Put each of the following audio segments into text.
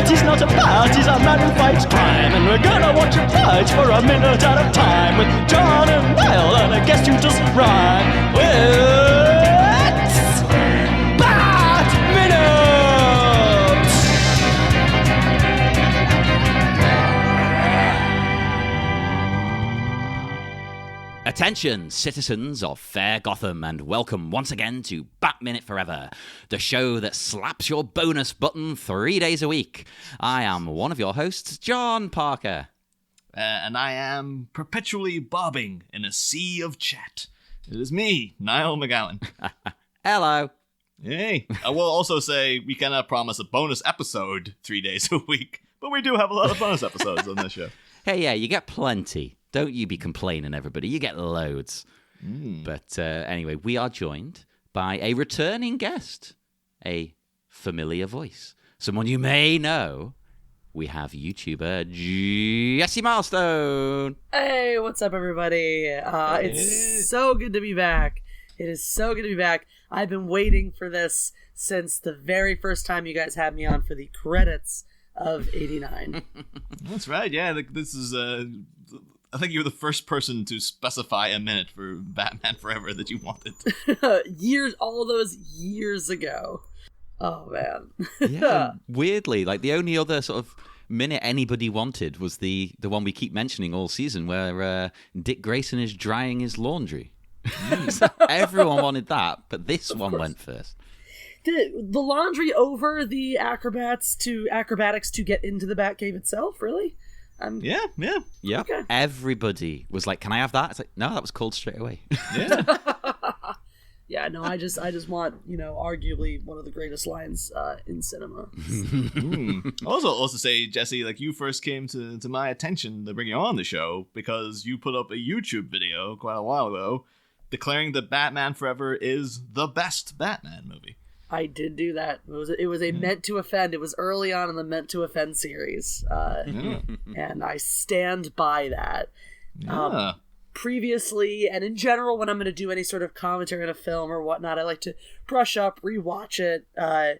He's not a bat, he's a man who fights crime. And we're gonna watch him fight for a minute at a time. With John and Niall and a guest who doesn't rhyme. It's Bat Minute! Attention, citizens of fair Gotham, and welcome once again to Bat Minute Forever, the show that slaps your bonus button 3 days a week. I am one of your hosts, John Parker. And I am perpetually bobbing in a sea of chat. It is me, Niall McGowan. Hello. Hey. I will also say we cannot promise a bonus episode 3 days a week, but we do have a lot of bonus episodes on this show. Hey, yeah, you get plenty. Don't you be complaining, everybody. You get loads. But anyway, we are joined by a returning guest, a familiar voice, someone you may know. We have YouTuber Jessi Milestone. Hey, what's up, everybody? It's so good to be back. It is so good to be back. I've been waiting for this since the very first time you guys had me on for the credits of 89. That's right, yeah. This is... I think you were the first person to specify a minute for Batman Forever that you wanted. All those years ago. Oh, man. Yeah, weirdly, like the only other sort of minute anybody wanted was the one we keep mentioning all season where Dick Grayson is drying his laundry. So everyone wanted that, but this one went first. The laundry over the acrobatics to get into the Batcave itself, really? Yeah. Okay. Everybody was like, "Can I have that?" It's like, no, that was called straight away. Yeah. Yeah, no, I just want, arguably one of the greatest lines in cinema. Also say, Jessi, like you first came to my attention to bring you on the show because you put up a YouTube video quite a while ago declaring that Batman Forever is the best Batman movie. I did do that. It was a meant to offend. It was early on in the meant to offend series, and I stand by that. Yeah. Previously, and in general, when I'm going to do any sort of commentary on a film or whatnot, I like to brush up, rewatch it. I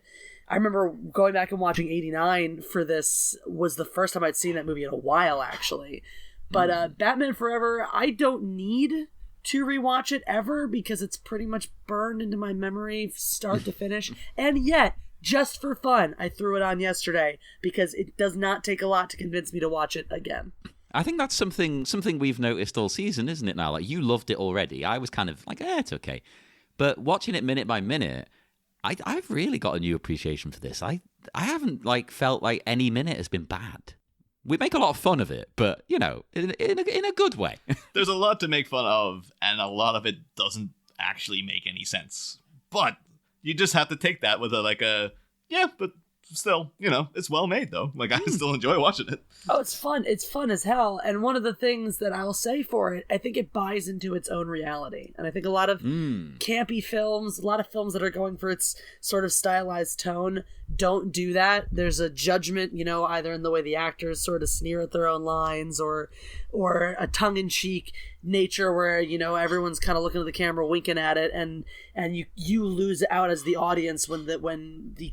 remember going back and watching 89 for this was the first time I'd seen that movie in a while, actually. But Batman Forever, I don't need to rewatch it ever because it's pretty much burned into my memory start to finish. And yet, just for fun, I threw it on yesterday because it does not take a lot to convince me to watch it again. I think that's something we've noticed all season, isn't it now? Like, you loved it already. I was kind of like, it's okay. But watching it minute by minute, I've really got a new appreciation for this. I haven't felt like any minute has been bad. We make a lot of fun of it, but, in a good way. There's a lot to make fun of, and a lot of it doesn't actually make any sense. But you just have to take that with but still, it's well made, though. Like, I still enjoy watching it. Oh, it's fun. It's fun as hell. And one of the things that I'll say for it, I think it buys into its own reality. And I think a lot of campy films, a lot of films that are going for its sort of stylized tone, don't do that. There's a judgment, either in the way the actors sort of sneer at their own lines or a tongue-in-cheek nature where, everyone's kind of looking at the camera, winking at it, and you lose out as the audience when the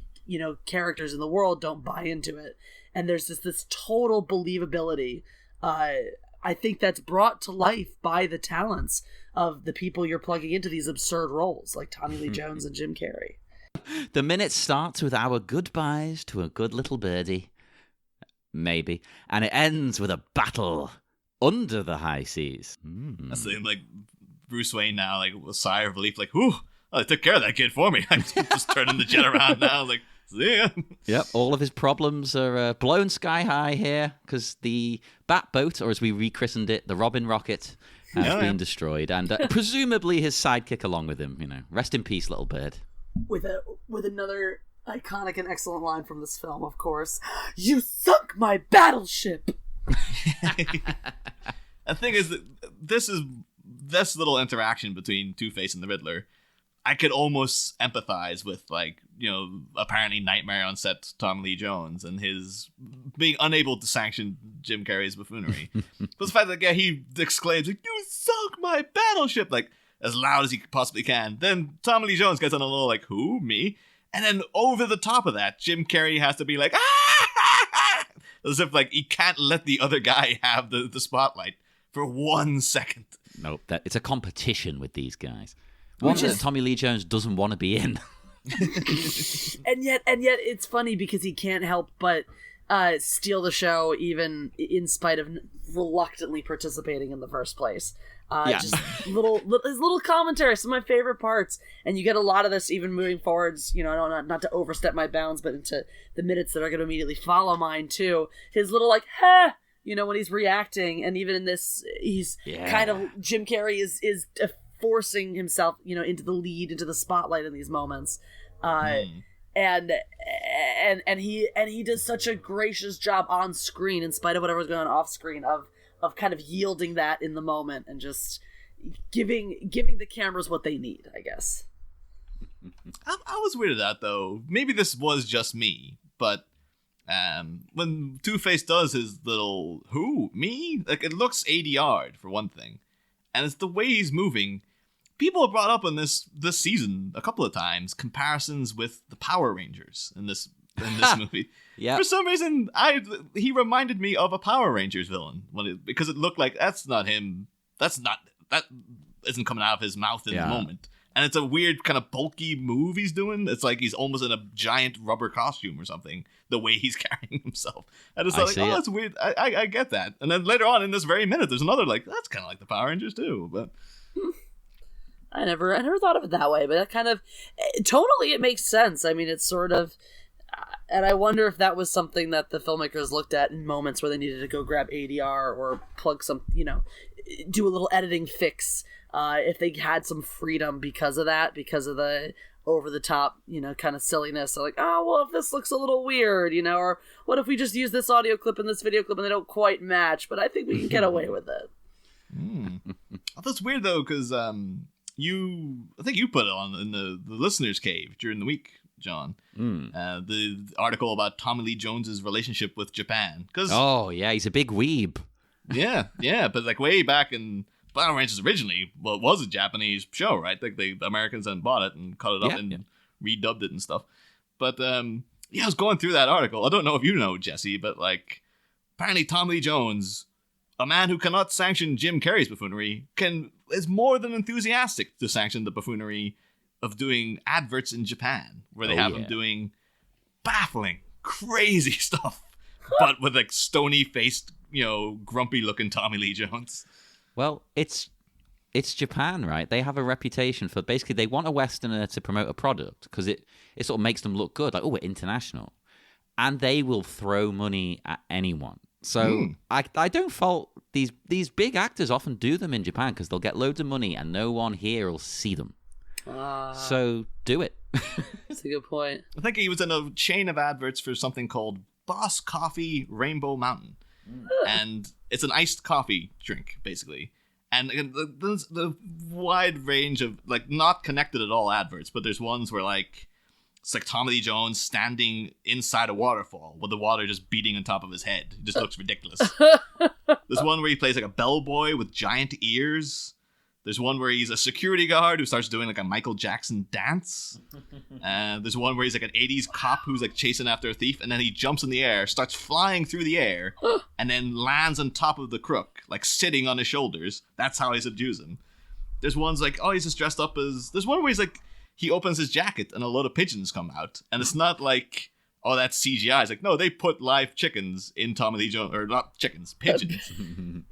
characters in the world don't buy into it. And there's this total believability. I think that's brought to life by the talents of the people you're plugging into these absurd roles, like Tommy Lee Jones and Jim Carrey. The minute starts with our goodbyes to a good little birdie. Maybe. And it ends with a battle under the high seas. That's like Bruce Wayne now, like a sigh of relief, like, whew, I took care of that kid for me. I'm just turning the jet around now, like, see ya. Yep, all of his problems are blown sky high here because the Batboat, or as we rechristened it, the Robin Rocket, has been destroyed, and presumably his sidekick along with him. Rest in peace, little bird. With another iconic and excellent line from this film, of course. You sunk my battleship. The thing is that this little interaction between Two-Face and the Riddler I could almost empathize with, like, apparently nightmare on set Tom Lee Jones and his being unable to sanction Jim Carrey's buffoonery. But the fact that he exclaims, like, "You sunk my battleship!" like as loud as he possibly can. Then Tom Lee Jones gets on a little like, "Who, me?" And then over the top of that, Jim Carrey has to be like, "Ah!" as if like he can't let the other guy have the spotlight for 1 second. Nope, it's a competition with these guys. One that Tommy Lee Jones doesn't want to be in. and yet it's funny because he can't help but steal the show, even in spite of reluctantly participating in the first place. Just his little commentary, some of my favorite parts, and you get a lot of this even moving forwards. Not to overstep my bounds, but into the minutes that are going to immediately follow mine too. His little like, "Huh," when he's reacting, and even in this, he's kind of Jim Carrey is forcing himself, into the lead, into the spotlight in these moments, and he does such a gracious job on screen, in spite of whatever's going on off screen, of kind of yielding that in the moment and just giving the cameras what they need, I guess. I was weirded out though. Maybe this was just me, but when Two-Face does his little "who, me?" like it looks ADR'd for one thing, and it's the way he's moving. People have brought up in this season a couple of times comparisons with the Power Rangers in this movie. Yeah. For some reason, he reminded me of a Power Rangers villain because it looked like that isn't coming out of his mouth in the moment. And it's a weird kind of bulky move he's doing. It's like he's almost in a giant rubber costume or something, the way he's carrying himself. And it's like, that's weird. I get that. And then later on in this very minute, there's another like, that's kind of like the Power Rangers too. But I never thought of it that way, but that kind of tonally it makes sense. I mean, it's sort of, and I wonder if that was something that the filmmakers looked at in moments where they needed to go grab ADR or plug some, do a little editing fix. If they had some freedom because of the over the top, kind of silliness. So like, oh, well, if this looks a little weird, or what if we just use this audio clip and this video clip and they don't quite match, but I think we can get away with it. Oh, that's weird though, because I think you put it on in the listener's cave during the week, John. The article about Tommy Lee Jones's relationship with Japan. He's a big weeb. Yeah, but like way back in Power Rangers originally, well, it was a Japanese show, right? Like the Americans then bought it and cut it up and redubbed it and stuff. But I was going through that article. I don't know if you know, Jessi, but like apparently Tommy Lee Jones, a man who cannot sanction Jim Carrey's buffoonery, is more than enthusiastic to sanction the buffoonery of doing adverts in Japan, where they have him doing baffling, crazy stuff, but with like stony-faced, grumpy-looking Tommy Lee Jones. Well, it's Japan, right? They have a reputation for basically they want a Westerner to promote a product because it sort of makes them look good, like, oh, we're international, and they will throw money at anyone. So I don't fault these big actors. Often do them in Japan because they'll get loads of money and no one here will see them. So do it. That's a good point. I think he was in a chain of adverts for something called Boss Coffee Rainbow Mountain. And it's an iced coffee drink, basically. And the wide range of, like, not connected at all adverts, but there's ones where, like, it's like Tommy Lee Jones standing inside a waterfall with the water just beating on top of his head. It just looks ridiculous. There's one where he plays, like, a bellboy with giant ears. There's one where he's a security guard who starts doing like a Michael Jackson dance. There's one where he's like an 80s cop who's like chasing after a thief, and then he jumps in the air, starts flying through the air, and then lands on top of the crook, like sitting on his shoulders. That's how he subdues him. There's ones like, he's just dressed up as... There's one where he's like, he opens his jacket and a load of pigeons come out. And it's not like, that's CGI. It's like, no, they put live chickens in Tommy Lee Jones, or not chickens, pigeons,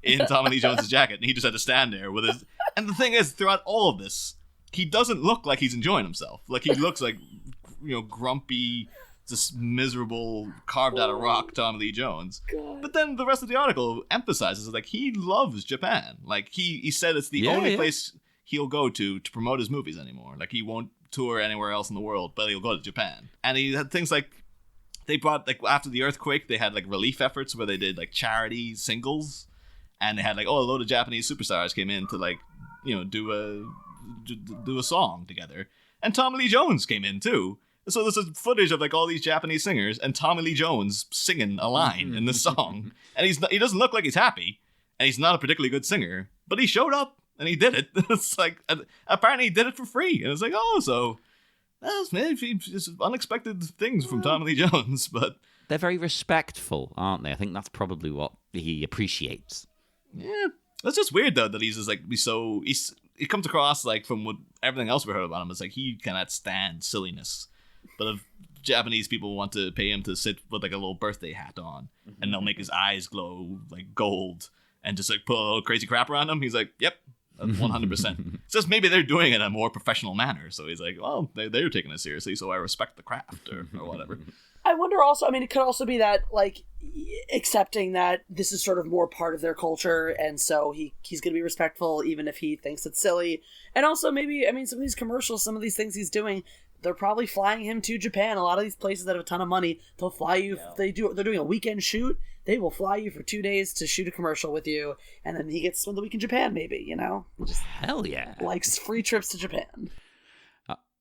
in Tommy Lee Jones' jacket. And he just had to stand there with his... And the thing is, throughout all of this, he doesn't look like he's enjoying himself. Like, he looks like, grumpy, just miserable, carved out of rock Tommy Lee Jones. God. But then the rest of the article emphasizes, like, he loves Japan. Like, he said it's the only place he'll go to promote his movies anymore. Like, he won't tour anywhere else in the world, but he'll go to Japan. And he had things like, they brought, like, after the earthquake, they had, like, relief efforts where they did, like, charity singles. And they had, like, a load of Japanese superstars came in to, like, do do a song together. And Tommy Lee Jones came in too. So there's footage of like all these Japanese singers and Tommy Lee Jones singing a line in the song. And he doesn't look like he's happy, and he's not a particularly good singer, but he showed up and he did it. It's like, apparently he did it for free. And it's like, oh, so that's maybe just unexpected things from Tommy Lee Jones, but They're very respectful, aren't they? I think that's probably what he appreciates. yeah, that's just weird though that he's just like he comes across like from what everything else we heard about him, it's like he cannot stand silliness. But if Japanese people want to pay him to sit with like a little birthday hat on, and they'll make his eyes glow like gold, and just like put a little crazy crap around him, he's like, yep, 100%. It's just maybe they're doing it in a more professional manner. So he's like, well, they're taking it seriously, so I respect the craft or whatever. I wonder also, I mean, it could also be that, like, accepting that this is sort of more part of their culture, and so he's going to be respectful even if he thinks it's silly. And also maybe, I mean, some of these commercials, some of these things he's doing, they're probably flying him to Japan. A lot of these places that have a ton of money, they'll fly you, they're doing a weekend shoot, they will fly you for 2 days to shoot a commercial with you, and then he gets to spend the week in Japan, maybe, you know? Just Hell yeah. likes free trips to Japan.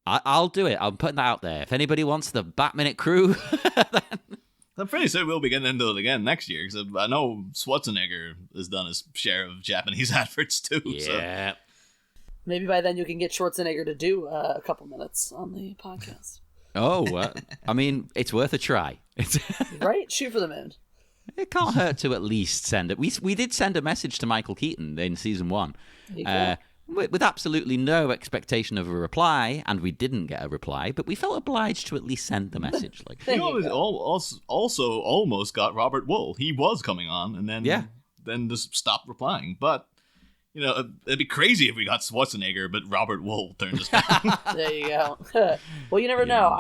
I'll do it. I'm putting that out there. If anybody wants the Batminute crew, I'm pretty sure we'll be getting into it again next year, because I know Schwarzenegger has done his share of Japanese adverts too. yeah. So. Maybe by then you can get Schwarzenegger to do a couple minutes on the podcast. Oh, I mean, it's worth a try. Right? Shoot for the moon. It can't hurt to at least send it. We did send a message to Michael Keaton in season 1. With absolutely no expectation of a reply, and we didn't get a reply, but we felt obliged to at least send the message. Like, You know, also almost got Robert Wool. He was coming on, and then just stopped replying. But you know, it'd be crazy if we got Schwarzenegger, but Robert Wool turned us down. There you go. Well, you never know.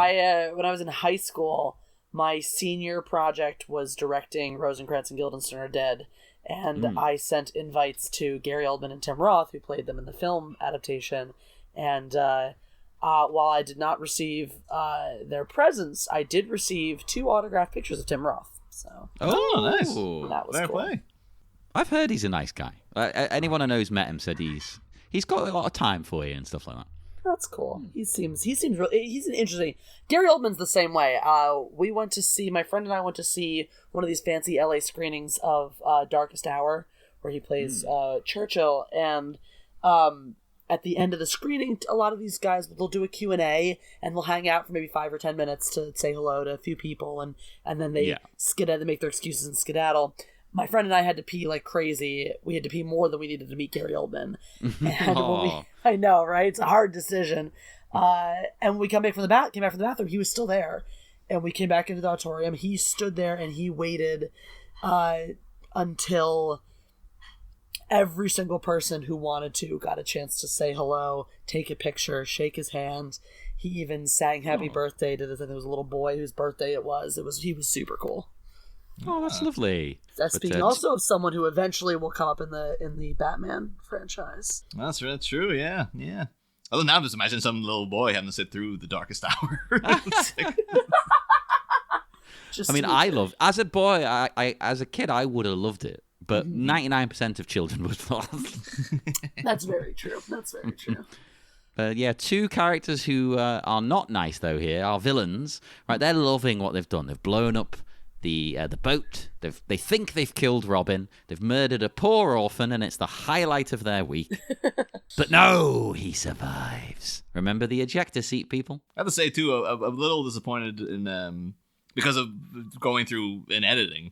When I was in high school, my senior project was directing Rosencrantz and Guildenstern Are Dead. And I sent invites to Gary Oldman and Tim Roth, who played them in the film adaptation. And while I did not receive their presents, I did receive 2 autographed pictures of Tim Roth. So nice. that was Fair cool. play. I've heard he's a nice guy. Anyone I know who's met him said he's got a lot of time for you and stuff like that. That's cool. He seems really, he's an interesting. Gary Oldman's the same way. My friend and I went to see one of these fancy LA screenings of Darkest Hour, where he plays Churchill, and at the end of the screening, a lot of these guys, they'll do a Q&A, and they'll hang out for maybe 5 or 10 minutes to say hello to a few people, and then they skedaddle, they make their excuses and skedaddle. My friend and I had to pee like crazy. We had to pee more than we needed to meet Gary Oldman. And I know, right? It's a hard decision. And we came back from the bathroom. He was still there. And we came back into the auditorium. He stood there and he waited until every single person who wanted to got a chance to say hello, take a picture, shake his hand. He even sang happy birthday to there was a little boy whose birthday it was. He was super cool. Oh, that's lovely. Speaking also of someone who eventually will come up in the Batman franchise. That's true. Yeah. Other than that, just imagine some little boy having to sit through the Darkest Hour. I loved as a boy. As a kid, I would have loved it, but 99% of children would not. That's very true. 2 characters who are not nice though here are villains. Right, they're loving what they've done. They've blown up the boat. They think they've killed Robin. They've murdered a poor orphan, and it's the highlight of their week. But no, he survives. Remember the ejector seat, people? I have to say too, I'm a little disappointed in because of going through in editing.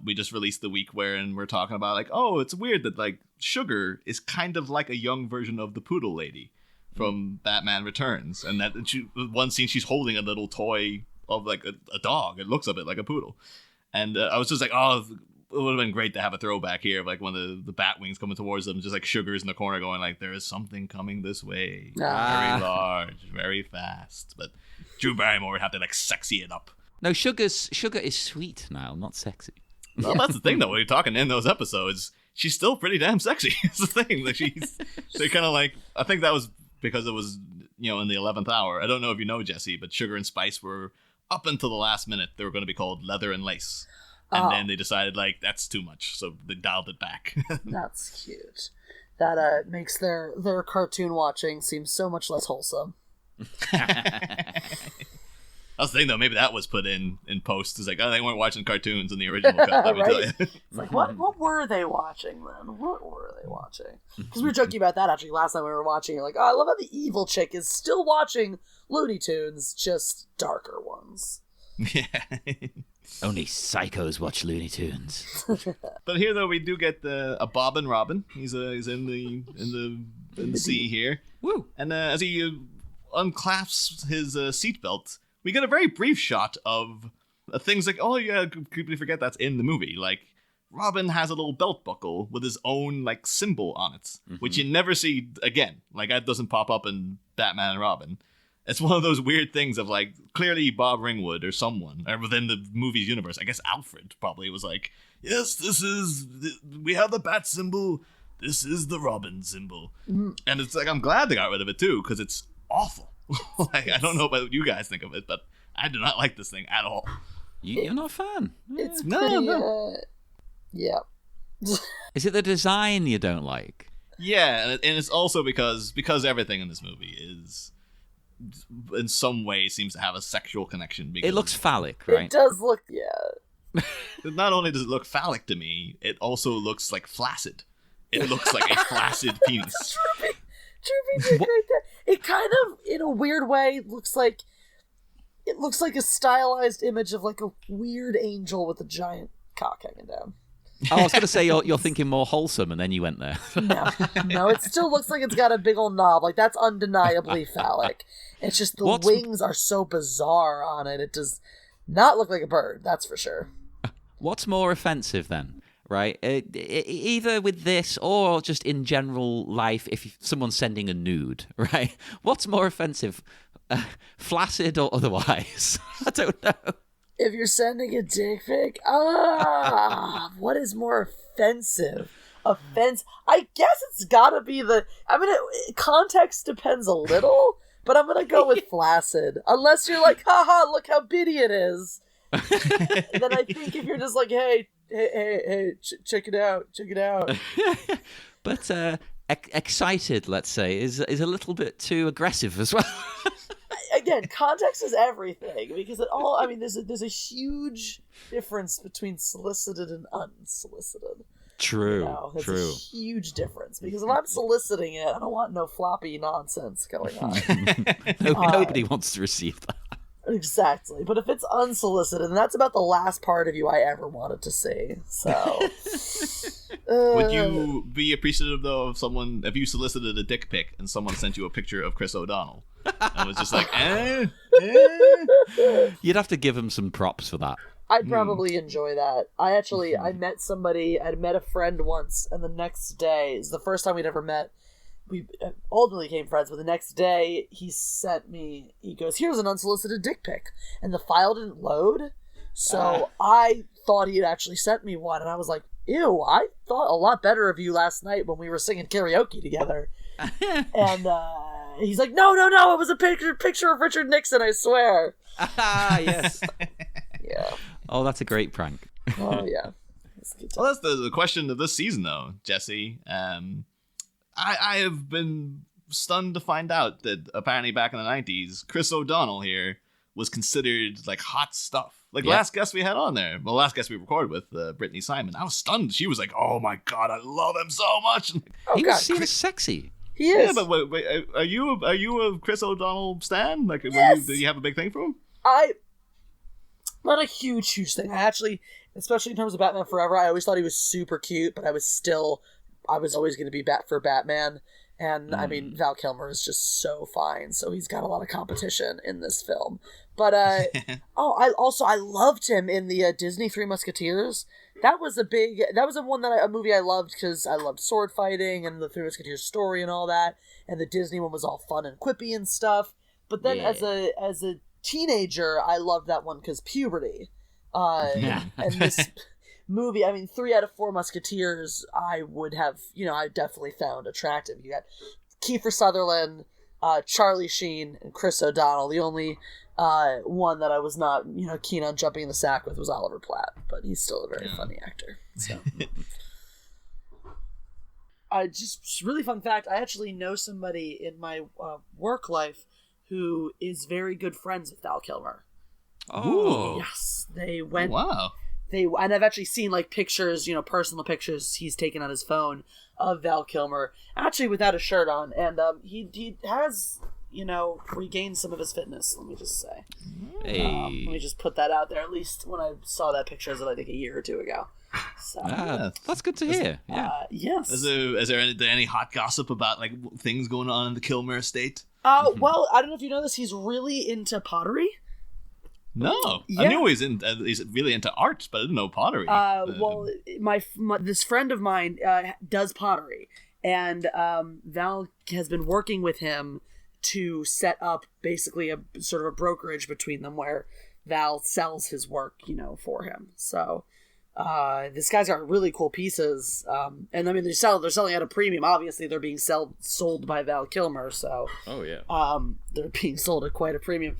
We just released the week wherein we're talking about like, oh, it's weird that like Sugar is kind of like a young version of the Poodle Lady from Batman Returns, and that one scene she's holding a little toy of like a dog. It looks a bit like a poodle. And I was just like, oh, it would have been great to have a throwback here of like when the bat wings coming towards them, just like Sugar's in the corner going like, there is something coming this way. Very large, very fast. But Drew Barrymore would have to like sexy it up. No, Sugar is sweet now, not sexy. Well, that's the thing though, when you're talking in those episodes, she's still pretty damn sexy. It's the thing. Like they kind of like, I think that was because it was, you know, in the 11th hour. I don't know if you know, Jessi, but Sugar and Spice were, up until the last minute, they were going to be called Leather and Lace. And then they decided, like, that's too much. So they dialed it back. That's cute. that makes their cartoon watching seem so much less wholesome. I was thinking though, maybe that was put in post. It's like, oh, they weren't watching cartoons in the original cut. Let me tell you. It's like, what were they watching then? What were they watching? Because we were joking about that actually last time we were watching. You're like, oh, I love how the evil chick is still watching Looney Tunes, just darker ones. Yeah. Only psychos watch Looney Tunes. But here though, we do get a Bob and Robin. He's in the sea here. Woo! And as he unclasps his seatbelt, we get a very brief shot of things like, oh yeah, completely forget that's in the movie. Like, Robin has a little belt buckle with his own, like, symbol on it, which you never see again. Like, that doesn't pop up in Batman and Robin. It's one of those weird things of, like, clearly Bob Ringwood or someone, or within the movie's universe, I guess Alfred probably was like, yes, we have the bat symbol, this is the Robin symbol. And it's like, I'm glad they got rid of it too, because it's awful. Like, I don't know about what you guys think of it, but I do not like this thing at all. You're not a fan? It's pretty, yeah. Is it the design you don't like? Yeah, and it's also because everything in this movie is, in some way, seems to have a sexual connection. Because it looks phallic, right? It does look, yeah. Not only does it look phallic to me, it also looks like flaccid. It looks like a flaccid penis. Droopy did great there. It kind of, in a weird way, looks like a stylized image of like a weird angel with a giant cock hanging down. I was going to say you're thinking more wholesome, and then you went there. No, it still looks like it's got a big old knob. Like, that's undeniably phallic. It's just the wings are so bizarre on it. It does not look like a bird, that's for sure. What's more offensive then? Right, either with this or just in general life, if someone's sending a nude, right? What's more offensive, flaccid or otherwise? I don't know. If you're sending a dick pic, what is more offensive? I guess it's gotta be context depends a little, but I'm gonna go with flaccid. Unless you're like, haha, look how bitty it is. Then I think if you're just like, hey, check it out. But excited, let's say, is a little bit too aggressive as well. Again, context is everything, because there's a huge difference between solicited and unsolicited. True. There's a huge difference, because if I'm soliciting it, I don't want no floppy nonsense going on. Nobody wants to receive that. Exactly, but if it's unsolicited, then that's about the last part of you I ever wanted to see. So, would you be appreciative though if you solicited a dick pic and someone sent you a picture of Chris O'Donnell? I was just like, You'd have to give him some props for that. I'd probably enjoy that. I met somebody. I'd met a friend once, and the next day is the first time we'd ever met. We ultimately became friends, but the next day he goes, here's an unsolicited dick pic. And the file didn't load. So I thought he had actually sent me one. And I was like, ew, I thought a lot better of you last night when we were singing karaoke together. And he's like, no, it was a picture of Richard Nixon, I swear. Yes. Yeah. Oh, that's a great prank. Oh, yeah. Well, that's the question of this season, though, Jessi. I have been stunned to find out that apparently back in the 90s, Chris O'Donnell here was considered like hot stuff. Like last guest we had on there, last guest we recorded with, Brittany Simon. I was stunned. She was like, "Oh my god, I love him so much." He was seen as sexy. He is. Yeah, but wait, are you a Chris O'Donnell stan? Like, yes. Do you have a big thing for him? Not a huge thing. I actually, especially in terms of Batman Forever, I always thought he was super cute, but I was always going to be for Batman. And, I mean, Val Kilmer is just so fine, so he's got a lot of competition in this film. But, I loved him in the Disney Three Musketeers. That was a movie I loved because I loved sword fighting and the Three Musketeers story and all that. And the Disney one was all fun and quippy and stuff. But then as a teenager, I loved that one because puberty. And this movie, I mean, 3 out of 4 Musketeers, I would have, I definitely found attractive. You got Kiefer Sutherland, Charlie Sheen, and Chris O'Donnell. The only one that I was not, keen on jumping in the sack with was Oliver Platt, but he's still a very funny actor. So. Just really fun fact, I actually know somebody in my work life who is very good friends with Val Kilmer. Oh. Yes, they went. Wow. And I've actually seen like pictures, personal pictures he's taken on his phone of Val Kilmer, actually without a shirt on, and he has regained some of his fitness. Let me just say. Hey. Let me just put that out there. At least when I saw that picture, it was I think a year or two ago. So That's good to hear. Yeah. yes. Is there any hot gossip about like things going on in the Kilmer estate? Well, I don't know if you know this. He's really into pottery. No, Yeah. I knew he's really into art, but I didn't know pottery. Well, this friend of mine does pottery, and Val has been working with him to set up basically a sort of a brokerage between them where Val sells his work, for him. So this guy's got really cool pieces, and I mean they're selling at a premium. Obviously, they're being sold by Val Kilmer, so Oh yeah. they're being sold at quite a premium.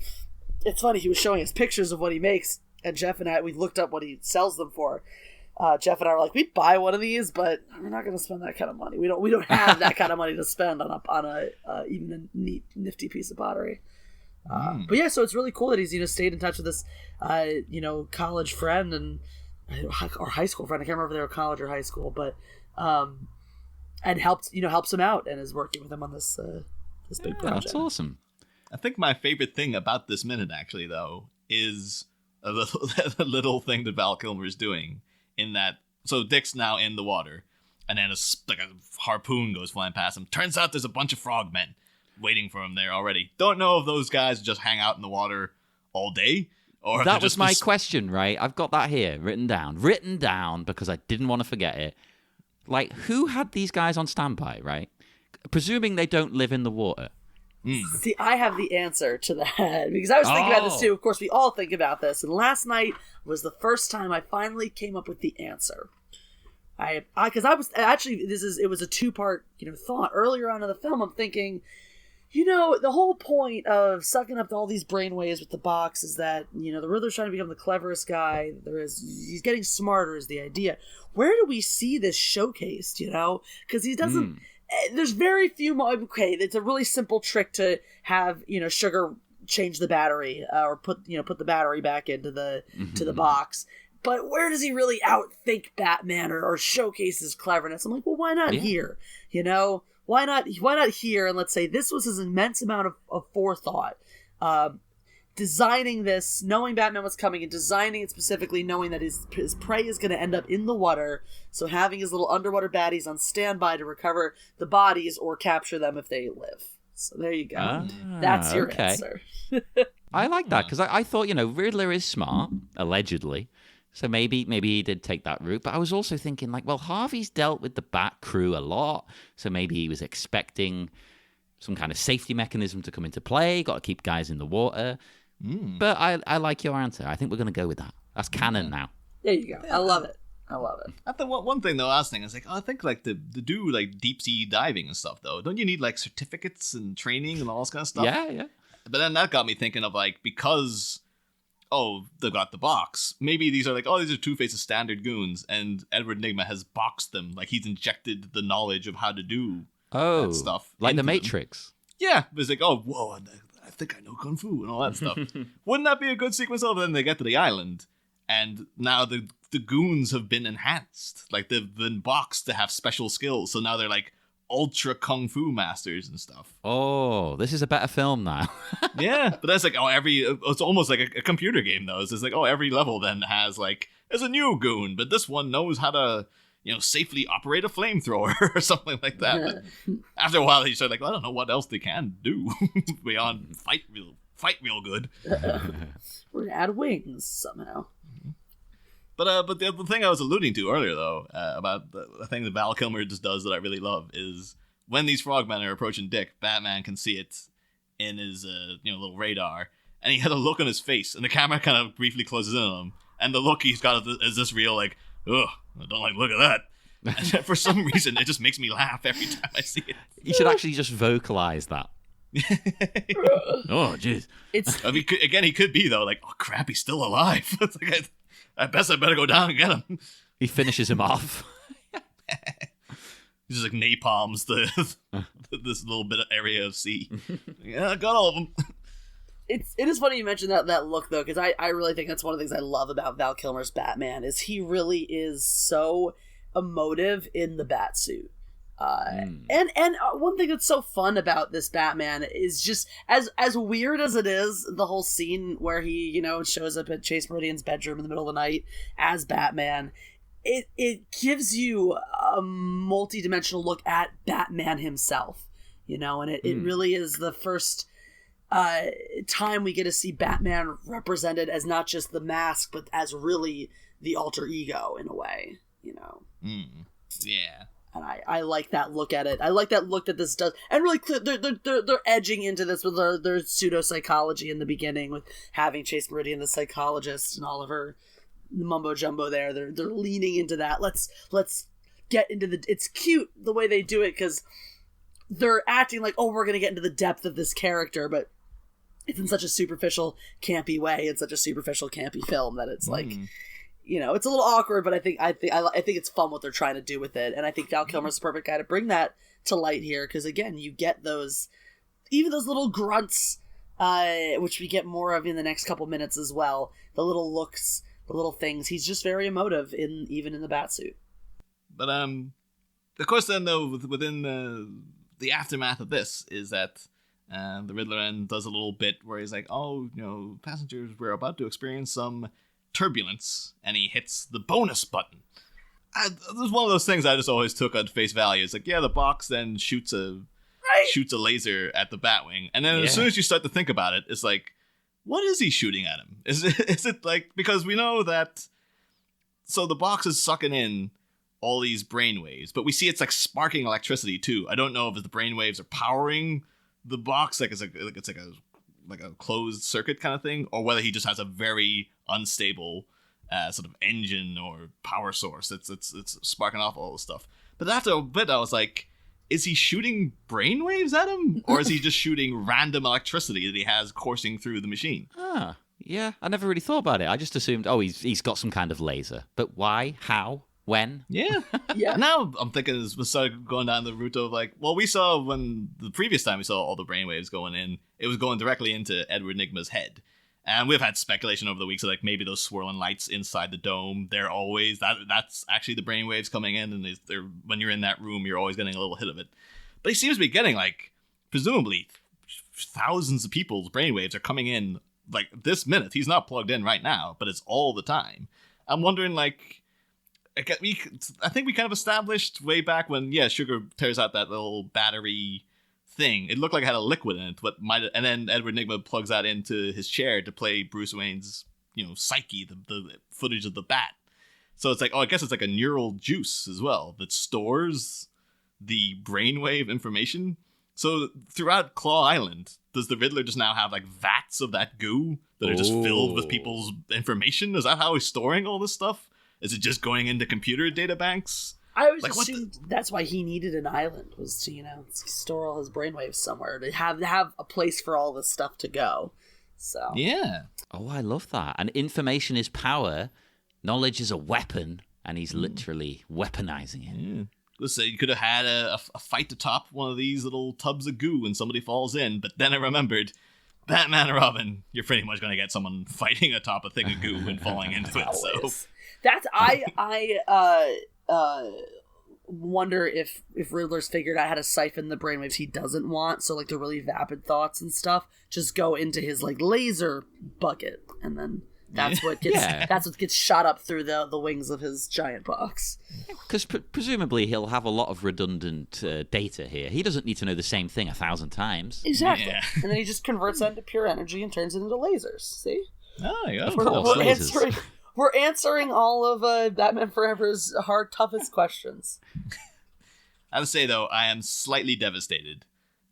It's funny, he was showing us pictures of what he makes, and Jeff and I, we looked up what he sells them for. Jeff and I were like, we'd buy one of these, but we're not going to spend that kind of money. We don't have that kind of money to spend on a even a neat, nifty piece of pottery. But yeah, so it's really cool that he's stayed in touch with this college friend and or high school friend. I can't remember if they were college or high school, but and helps him out and is working with him on this big project. That's awesome. I think my favorite thing about this minute, actually, though, is a little thing that Val Kilmer is doing. In that, so Dick's now in the water, and then a harpoon goes flying past him. Turns out there's a bunch of frogmen waiting for him there already. Don't know if those guys just hang out in the water all day, or That was my question, right? I've got that here written down because I didn't want to forget it. Like, who had these guys on standby, right? Presuming they don't live in the water. See, I have the answer to that because I was thinking about this too. Of course, we all think about this, and last night was the first time I finally came up with the answer. Because I was actually it was a two-part thought earlier on in the film. I'm thinking, the whole point of sucking up all these brainwaves with the box is that the Riddler's trying to become the cleverest guy there is. He's getting smarter is the idea. Where do we see this showcased? Because he doesn't. There's very few. Okay, it's a really simple trick to have Sugar change the battery or put the battery back into the to the box. But where does he really outthink Batman or showcase his cleverness? I'm like, well, why not here? Why not here? And let's say this was his immense amount of forethought, designing this, knowing Batman was coming, and designing it specifically, knowing that his prey is going to end up in the water. So having his little underwater baddies on standby to recover the bodies or capture them if they live. So there you go. That's your answer. I like that because I thought Riddler is smart, allegedly. So maybe he did take that route. But I was also thinking Harvey's dealt with the Bat crew a lot. So maybe he was expecting some kind of safety mechanism to come into play. Got to keep guys in the water. But I like your answer. I think we're going to go with that. That's canon now. There you go. I love it. I think one thing though, I was thinking, is I think to do deep sea diving and stuff though, don't you need certificates and training and all this kind of stuff? Yeah. But then that got me thinking of because they've got the box. Maybe these are these are Two-Face's standard goons, and Edward Nygma has boxed them. He's injected the knowledge of how to do that stuff. Like the into Matrix. Them. Yeah, it's whoa, I think I know Kung Fu and all that stuff. Wouldn't that be a good sequence of then they get to the island, and now the goons have been enhanced. They've been boxed to have special skills, so now they're ultra Kung Fu masters and stuff. Oh, this is a better film now. Yeah, but that's it's almost like a computer game though. It's just every level then has there's a new goon, but this one knows how to safely operate a flamethrower or something like that. But after a while, you start I don't know what else they can do beyond fight real good. We're gonna add wings somehow. But the thing I was alluding to earlier though about the thing that Val Kilmer just does that I really love is when these frogmen are approaching Dick, Batman can see it in his little radar, and he had a look on his face, and the camera kind of briefly closes in on him, and the look he's got is this real ugh, I don't look at that. And for some reason, it just makes me laugh every time I see it. You should actually just vocalize that. Oh, jeez. He could be though oh crap, he's still alive. It's I better go down and get him. He finishes him off. He just like napalms this little bit of area of sea. Yeah, I got all of them. It is funny you mentioned that look though, because I really think that's one of the things I love about Val Kilmer's Batman is he really is so emotive in the Batsuit. And one thing that's so fun about this Batman is just as weird as it is, the whole scene where he shows up at Chase Meridian's bedroom in the middle of the night as Batman. It gives you a multi-dimensional look at Batman himself, and it really is the first time we get to see Batman represented as not just the mask, but as really the alter ego in a way, Yeah. And I like that look at it. I like that look that this does, and really they're edging into this with their pseudo psychology in the beginning with having Chase Meridian the psychologist and all of her mumbo jumbo there. They're leaning into that. Let's get into it's cute the way they do it because they're acting like, oh, we're gonna get into the depth of this character, but it's in such a superficial campy way. It's such a superficial campy film that it's like it's a little awkward, but I think it's fun what they're trying to do with it, and I think Val Kilmer's the perfect guy to bring that to light here because again you get those little grunts which we get more of in the next couple minutes as well, the little looks, the little things. He's just very emotive even in the Batsuit. But of course, then though within the aftermath of this is that the Riddler then does a little bit where he's like, "Oh, passengers, we're about to experience some turbulence," and he hits the bonus button. This is one of those things I just always took on face value. It's like, yeah, the box then shoots a laser at the Batwing, and then as soon as you start to think about it, it's like, what is he shooting at him? Is it like, because we know that, so the box is sucking in all these brainwaves, but we see it's like sparking electricity too. I don't know if the brainwaves are powering the box, like it's a closed circuit kind of thing, or whether he just has a very unstable sort of engine or power source that's sparking off all this stuff. But after a bit, I was like, is he shooting brainwaves at him, or is he just shooting random electricity that he has coursing through the machine? Yeah, I never really thought about it. I just assumed, he's got some kind of laser, but why? How? When? Yeah. Now I'm thinking we started going down the route of like, well, we saw when the previous time we saw all the brainwaves going in, it was going directly into Edward Nygma's head. And we've had speculation over the weeks of like maybe those swirling lights inside the dome, they're always, that's actually the brainwaves coming in, and they're when you're in that room, you're always getting a little hit of it. But he seems to be getting like, presumably, thousands of people's brainwaves are coming in like this minute. He's not plugged in right now, but it's all the time. I'm wondering like, I think we kind of established way back when, Sugar tears out that little battery thing. It looked like it had a liquid in it, and then Edward Nygma plugs that into his chair to play Bruce Wayne's, psyche, the footage of the bat. So it's like, I guess it's like a neural juice as well that stores the brainwave information. So throughout Claw Island, does the Riddler just now have like vats of that goo that are just filled with people's information? Is that how he's storing all this stuff? Is it just going into computer data banks? I always assumed that's why he needed an island, was to, store all his brainwaves somewhere, to have a place for all this stuff to go. So yeah. Oh, I love that. And information is power. Knowledge is a weapon, and he's literally weaponizing it. Yeah. Let's say you could have had a fight to top one of these little tubs of goo and somebody falls in, but then I remembered, Batman and Robin, you're pretty much going to get someone fighting atop a thing of goo and falling into it. So that's wonder if Riddler's figured out how to siphon the brainwaves he doesn't want, so like the really vapid thoughts and stuff just go into his like laser bucket, and then that's what gets shot up through the wings of his giant box. Because presumably he'll have a lot of redundant data here. He doesn't need to know the same thing 1,000 times. Exactly. Yeah. And then he just converts that into pure energy and turns it into lasers. See? Oh, yeah. Of course, We're answering all of Batman Forever's toughest questions. I would say, though, I am slightly devastated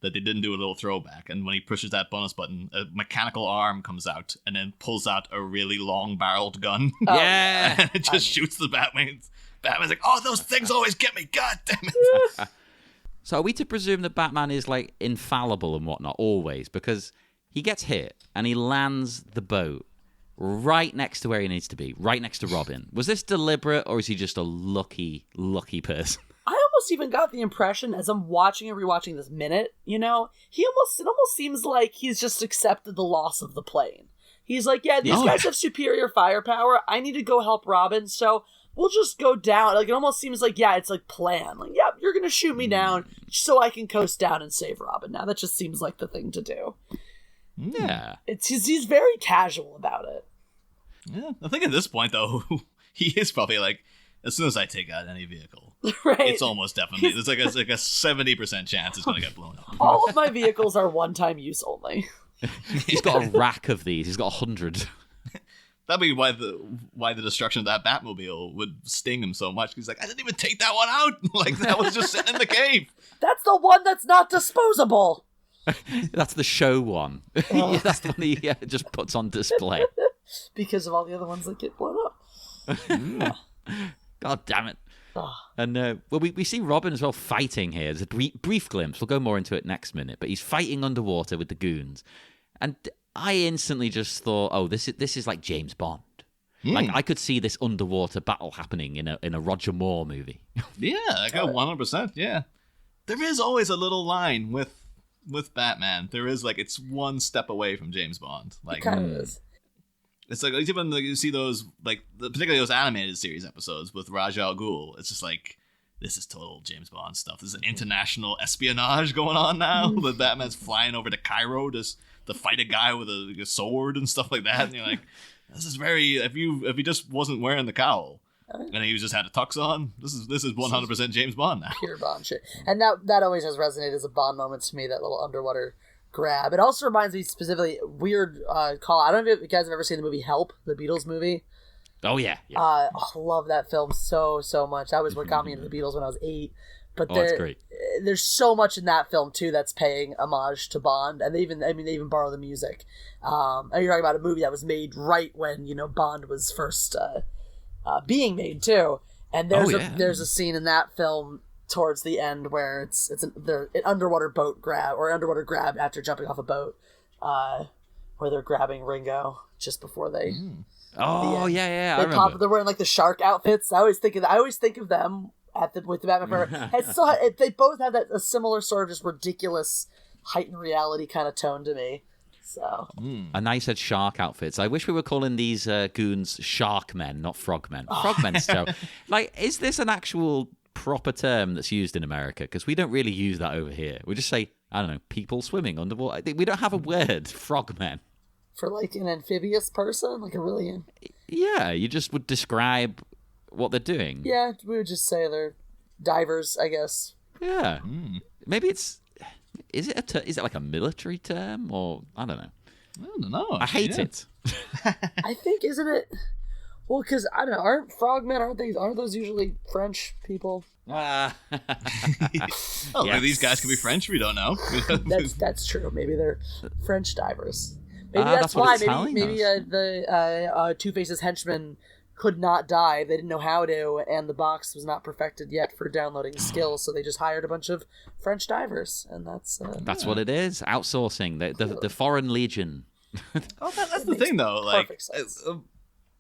that they didn't do a little throwback. And when he pushes that bonus button, a mechanical arm comes out and then pulls out a really long-barreled gun. Yeah! And it just shoots the Batwing. Batman's like, oh, those things always get me. God damn it. So are we to presume that Batman is, like, infallible and whatnot, always? Because he gets hit and he lands the boat right next to where he needs to be, right next to Robin. Was this deliberate, or is he just a lucky person? I almost even got the impression as I'm watching and rewatching this minute, it almost seems like he's just accepted the loss of the plane. He's like, yeah, these guys have superior firepower. I need to go help Robin, so we'll just go down. Like, it almost seems like, yeah, it's like planned. Like, yeah, you're gonna shoot me down so I can coast down and save Robin. Now that just seems like the thing to do. Yeah, he's very casual about it. Yeah, I think at this point though, he is probably like, as soon as I take out any vehicle, right? It's almost definitely there's like a 70% chance it's gonna get blown up. All of my vehicles are one-time use only. He's got a rack of these. He's got 100. That'd be why the destruction of that Batmobile would sting him so much. He's like, I didn't even take that one out. Like, that was just sitting in the cave. That's the one that's not disposable. That's the show one. Yeah, that's the one he just puts on display. Because of all the other ones that get blown up. God damn it. And we see Robin as well fighting here. There's a brief glimpse. We'll go more into it next minute. But he's fighting underwater with the goons. And I instantly just thought, oh, this is like James Bond. Like, I could see this underwater battle happening in a Roger Moore movie. Yeah, I got 100%. Yeah, there is always a little line with Batman. There is like, it's one step away from James Bond. Like, it kind of is. It's like even like, you see those like particularly those animated series episodes with Ra's al Ghul. It's just like, this is total James Bond stuff. There's an international espionage going on now. With Batman's flying over to Cairo to fight a guy with a sword and stuff like that. And you're like, this is very, if he just wasn't wearing the cowl and he just had a tux on, this is 100% James Bond now. Pure Bond shit. And that always has resonated as a Bond moment to me, that little underwater grab. It also reminds me specifically, weird call. I don't know if you guys have ever seen the movie Help, the Beatles movie. Oh, yeah. I love that film so much. That was what got me into the Beatles when I was 8. But that's great. There's so much in that film too that's paying homage to Bond, and they even borrow the music. And you're talking about a movie that was made right when Bond was first being made too. And there's a scene in that film towards the end where it's an underwater boat grab or underwater grab after jumping off a boat, where they're grabbing Ringo just before they. Oh yeah, I remember. They're wearing like the shark outfits. I always think of them with the Batman Forever. They both have a similar sort of just ridiculous heightened reality kind of tone to me. So. And now you said shark outfits. I wish we were calling these goons shark men, not frog men. Frog men still. Like, is this an actual proper term that's used in America? Because we don't really use that over here. We just say, I don't know, people swimming underwater. We don't have a word, frog men. For like an amphibious person? Like a really... Yeah, you just would describe what they're doing. Yeah, we would just say they're divers, I guess. Yeah. Maybe it's... Is it like a military term? Or, I don't know. I don't know. I hate it. I think, isn't it... Well, because, I don't know, aren't frogmen, aren't those usually French people? Maybe these guys could be French, we don't know. That's true. Maybe they're French divers. Maybe that's why. Maybe the Two-Face's henchmen could not dive. They didn't know how to, and the box was not perfected yet for downloading skills, so they just hired a bunch of French divers, and that's what it is. Outsourcing the foreign legion. That's the thing, though. Like,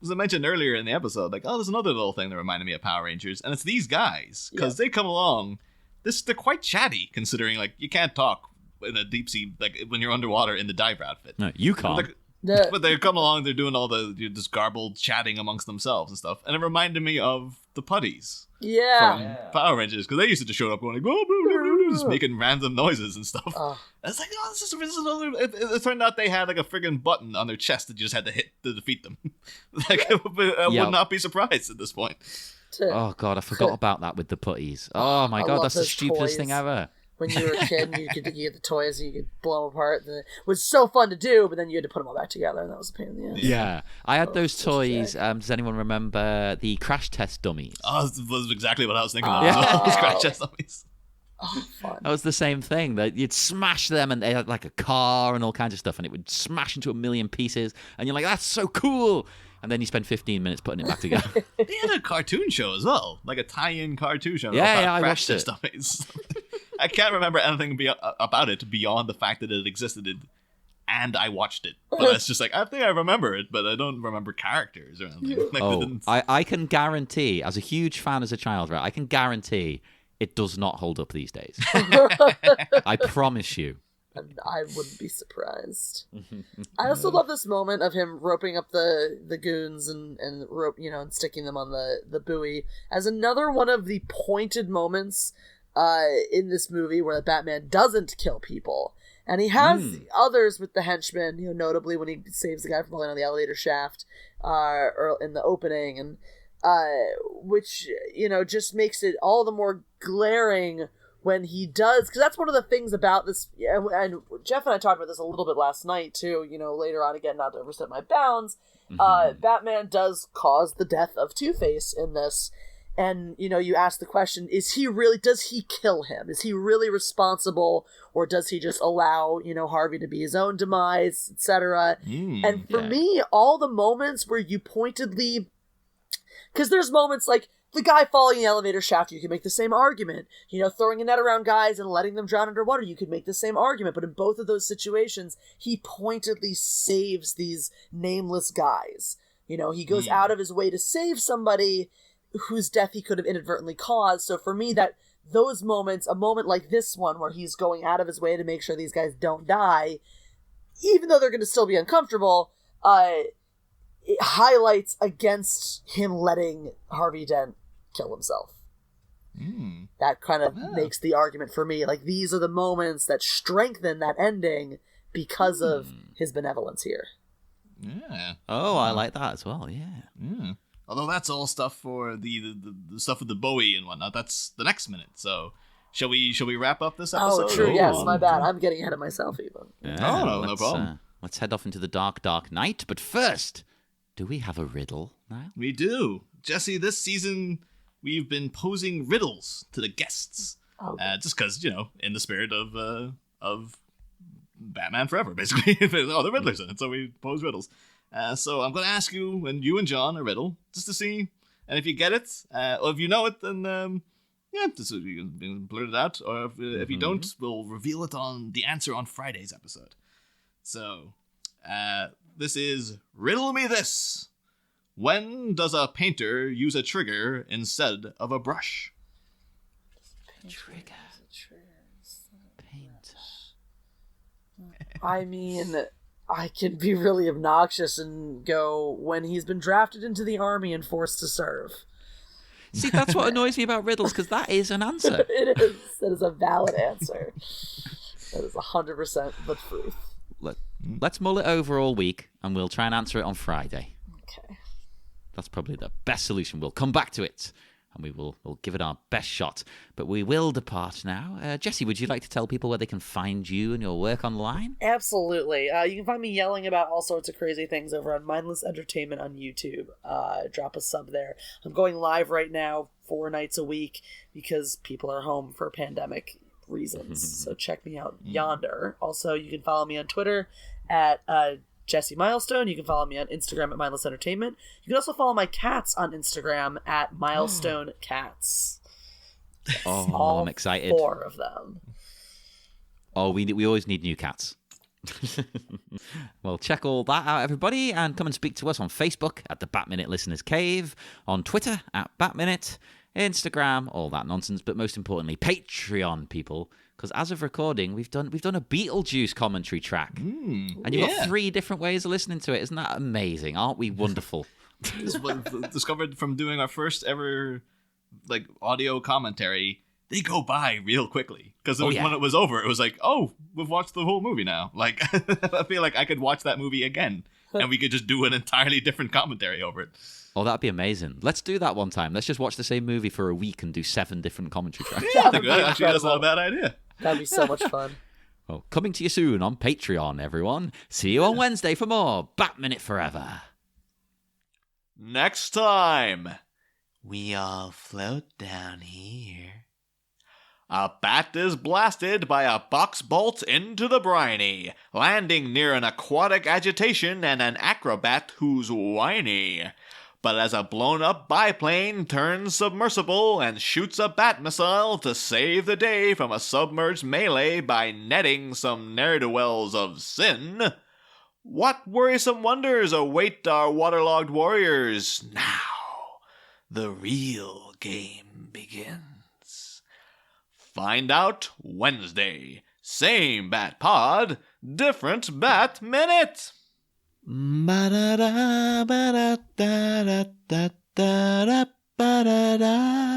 as I mentioned earlier in the episode, like, there's another little thing that reminded me of Power Rangers, and it's these guys, because they come along. They're quite chatty, considering like you can't talk in a deep sea, like when you're underwater in the diver outfit. No, you can't. But they come along, they're doing all this garbled chatting amongst themselves and stuff. And it remanded me of the putties. Yeah. From Power Rangers, because they used to just show up going like, blah, blah, blah, blah, just making random noises and stuff. And it's like, this is another... It turned out they had like a friggin' button on their chest that you just had to hit to defeat them. Like, I would not be surprised at this point. Oh, God, I forgot about that with the putties. Oh, my God, that's the stupidest thing ever. When you were a kid, and you get the toys and you could blow them apart. And it was so fun to do, but then you had to put them all back together, and that was a pain in the ass. Yeah, I had those toys. Does anyone remember the crash test dummies? Oh, that was exactly what I was thinking of. Those crash test dummies. Oh, fun. That was the same thing. That you'd smash them, and they had like a car and all kinds of stuff, and it would smash into a million pieces, and you're like, "That's so cool!" And then you spend 15 minutes putting it back together. They had a cartoon show as well, like a tie-in cartoon show. Yeah, I watched it. Dummies. I can't remember anything about it beyond the fact that it existed and I watched it. But it's just like, I think I remember it, but I don't remember characters or anything. Like, I can guarantee, as a huge fan as a child, right, I can guarantee it does not hold up these days. I promise you. I wouldn't be surprised. I also love this moment of him roping up the goons and rope, and sticking them on the buoy as another one of the pointed moments in this movie where the Batman doesn't kill people. And he has others with the henchmen, notably when he saves the guy from falling on the elevator shaft or in the opening, and which, just makes it all the more glaring when he does, because that's one of the things about this, and Jeff and I talked about this a little bit last night too, later on, again, not to overstep my bounds, Batman does cause the death of Two-Face in this, and, you ask the question, does he kill him? Is he really responsible, or does he just allow, Harvey to be his own demise, etc.? And for me, all the moments where you pointedly, because there's moments like, the guy falling in the elevator shaft, you can make the same argument. Throwing a net around guys and letting them drown underwater, you could make the same argument. But in both of those situations, he pointedly saves these nameless guys. He goes out of his way to save somebody whose death he could have inadvertently caused. So for me, that those moments, a moment like this one where he's going out of his way to make sure these guys don't die, even though they're going to still be uncomfortable, it highlights against him letting Harvey Dent kill himself. That kind of makes the argument for me. Like, these are the moments that strengthen that ending because of his benevolence here. Yeah. Oh, I like that as well. Yeah. Although that's all stuff for the stuff with the Bowie and whatnot. That's the next minute. So shall we wrap up this episode? Oh, true. Yes, my bad. I'm getting ahead of myself even. Yeah, no problem. Let's head off into the dark, dark night. But first, do we have a riddle now? We do. Jesse, this season we've been posing riddles to the guests. Just because, in the spirit of Batman Forever, basically. The Riddler's in it, so we pose riddles. So I'm going to ask you and John a riddle, just to see. And if you get it, or if you know it, then, just you can blurt it out. Or if you don't, we'll reveal the answer on Friday's episode. So, this is Riddle Me This. When does a painter use a trigger instead of a brush? Trigger. Painter. I mean, I can be really obnoxious and go, when he's been drafted into the army and forced to serve. See, that's what annoys me about riddles, because that is an answer. It is. That is a valid answer. That is 100% the truth. Let's mull it over all week, and we'll try and answer it on Friday. Okay. That's probably the best solution. We'll come back to it, and we'll give it our best shot. But we will depart now. Jessi, would you like to tell people where they can find you and your work online? Absolutely. You can find me yelling about all sorts of crazy things over on Mindless Entertainment on YouTube. Drop a sub there. I'm going live right now 4 nights a week because people are home for pandemic reasons. So check me out yonder. Also, you can follow me on Twitter at Jessi Milestone. You can follow me on Instagram at Mindless Entertainment. You can also follow my cats on Instagram at Milestone Cats. Oh, I'm excited. 4 of them. Oh, we always need new cats. Well, check all that out, everybody, and come and speak to us on Facebook at the Bat-Minute Listeners Cave, on Twitter at Bat-Minute, Instagram, all that nonsense, but most importantly, Patreon, people. Because as of recording, we've done a Beetlejuice commentary track, and you've got 3 different ways of listening to it. Isn't that amazing? Aren't we wonderful? This was discovered from doing our first ever audio commentary. They go by real quickly because when it was over, it was like, oh, we've watched the whole movie now. Like, I feel like I could watch that movie again, and we could just do an entirely different commentary over it. Oh, that'd be amazing. Let's do that one time. Let's just watch the same movie for a week and do 7 different commentary tracks. Actually, that's not a bad idea. That'd be so much fun. Well, coming to you soon on Patreon, everyone. See you on Wednesday for more Bat-Minute Forever. Next time, we all float down here. a bat is blasted by a box bolt into the briny, landing near an aquatic agitation and an acrobat who's whiny. But as a blown-up biplane turns submersible and shoots a bat missile to save the day from a submerged melee by netting some ne'er-do-wells of sin, what worrisome wonders await our waterlogged warriors? Now, the real game begins. Find out Wednesday. Same Bat Pod, different Bat Minute. Ba-da-da, ba-da-da-da-da-da-da-da-da-da.